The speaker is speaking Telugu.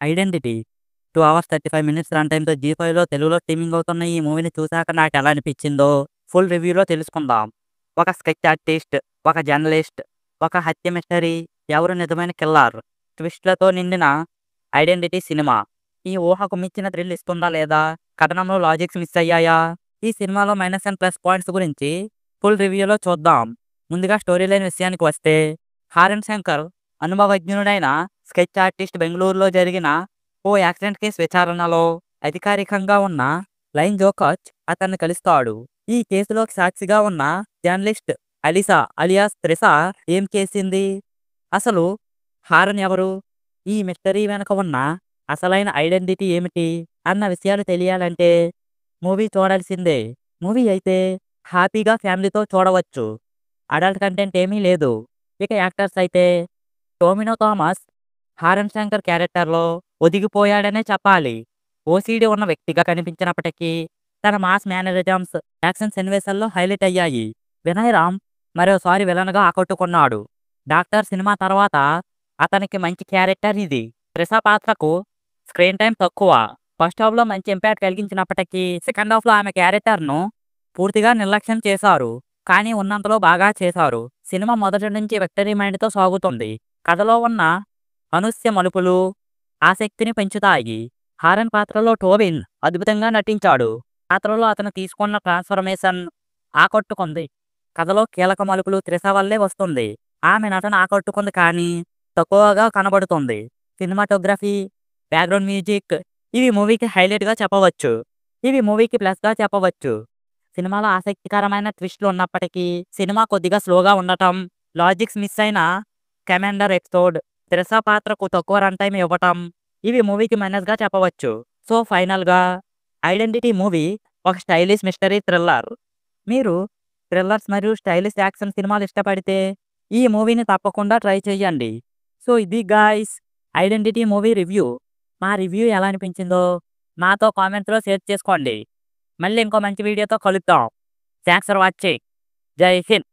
ఐడెంటిటీ 2 అవర్స్ 35 మినిట్స్ రన్ టైమ్‌తో జీ5లో తెలుగులో స్ట్రీమింగ్ అవుతున్న ఈ మూవీని చూసాక నాకెలా అనిపించిందో ఫుల్ రివ్యూలో తెలుసుకుందాం. ఒక స్కెచ్ ఆర్టిస్ట్, ఒక జర్నలిస్ట్, ఒక హత్య మిస్టరీ, ఎవరు నిజమైన కిల్లర్, ట్విస్ట్‌లతో నిండిన ఐడెంటిటీ సినిమా. ఈ ఊహకు మించిన థ్రిల్ ఇస్తుందా లేదా? కథనంలో లాజిక్స్ మిస్ అయ్యాయా? ఈ సినిమాలో మైనస్ అండ్ ప్లస్ పాయింట్స్ గురించి ఫుల్ రివ్యూలో చూద్దాం. ముందుగా స్టోరీ లైన్ విషయానికి వస్తే, హారన్ శంకర్ అనుభవజ్ఞుడైన స్కెచ్ ఆర్టిస్ట్ బెంగుళూరులో జరిగిన ఓ యాక్సిడెంట్ కేసు విచారణలో అధికారికంగా ఉన్న లైన్ జోకచ్ అతన్ని కలుస్తాడు. ఈ కేసులోకి సాక్షిగా ఉన్న జర్నలిస్ట్ అలిసా అలియాస్ త్రిషా ఏం చేసింది? అసలు హారన్ ఎవరు? ఈ మిస్టరీ వెనక ఉన్న అసలైన ఐడెంటిటీ ఏమిటి? అన్న విషయాలు తెలియాలంటే మూవీ చూడాల్సిందే. మూవీ అయితే హ్యాపీగా ఫ్యామిలీతో చూడవచ్చు. అడల్ట్ కంటెంట్ ఏమీ లేదు. ఇక యాక్టర్స్ అయితే టోమినో థామస్ హారన్ శంకర్ క్యారెక్టర్లో ఒదిగిపోయాడనే చెప్పాలి. ఓసీడీ ఉన్న వ్యక్తిగా కనిపించినప్పటికీ తన మాస్ మేనరిజమ్స్, యాక్షన్ సన్నివేశాల్లో హైలైట్ అయ్యాయి. వినయ్ రామ్ మరోసారి విలన్గా ఆకట్టుకున్నాడు. డాక్టర్ సినిమా తర్వాత అతనికి మంచి క్యారెక్టర్ ఇది. త్రిష పాత్రకు స్క్రీన్ టైం తక్కువ. ఫస్ట్ హాఫ్లో మంచి ఇంపాక్ట్ కలిగించినప్పటికీ సెకండ్ హాఫ్లో ఆమె క్యారెక్టర్ను పూర్తిగా నిర్లక్ష్యం చేశారు. కానీ ఉన్నంతలో బాగా చేశారు. సినిమా మొదటి నుంచి విక్టరీ మైండ్తో సాగుతుంది. కథలో ఉన్న అనుస్య మలుపులు ఆసక్తిని పెంచుతాయి. హారన్ పాత్రలో టోబిన్ అద్భుతంగా నటించాడు. పాత్రలో అతను తీసుకున్న ట్రాన్స్ఫర్మేషన్ ఆకట్టుకుంది. కథలో కీలక మలుపులు త్రిష వల్లే వస్తుంది. ఆమె నటన ఆకట్టుకుంది కానీ తక్కువగా కనబడుతుంది. సినిమాటోగ్రఫీ, బ్యాక్గ్రౌండ్ మ్యూజిక్ ఇవి మూవీకి హైలైట్గా చెప్పవచ్చు. ఇవి మూవీకి ప్లస్గా చెప్పవచ్చు. సినిమాలో ఆసక్తికరమైన ట్విస్టులు ఉన్నప్పటికీ సినిమా కొద్దిగా స్లోగా ఉండటం, లాజిక్స్ మిస్ అయిన కమాండర్ ఎపిసోడ్, త్రిష పాత్రకు తక్కువ రన్ టైం ఇవ్వటం ఇవి మూవీకి మైనస్గా చెప్పవచ్చు. సో ఫైనల్గా ఐడెంటిటీ మూవీ ఒక స్టైలిష్ మిస్టరీ థ్రిల్లర్. మీరు థ్రిల్లర్స్ మరియు స్టైలిష్ యాక్షన్ సినిమాలు ఇష్టపడితే ఈ మూవీని తప్పకుండా ట్రై చేయండి. సో ఇది గాయ్స్ ఐడెంటిటీ మూవీ రివ్యూ. మా రివ్యూ ఎలా అనిపించిందో నాతో కామెంట్స్లో షేర్ చేసుకోండి. మళ్ళీ ఇంకో మంచి వీడియోతో కలుద్దాం. Thanks for watching. జై హింద్.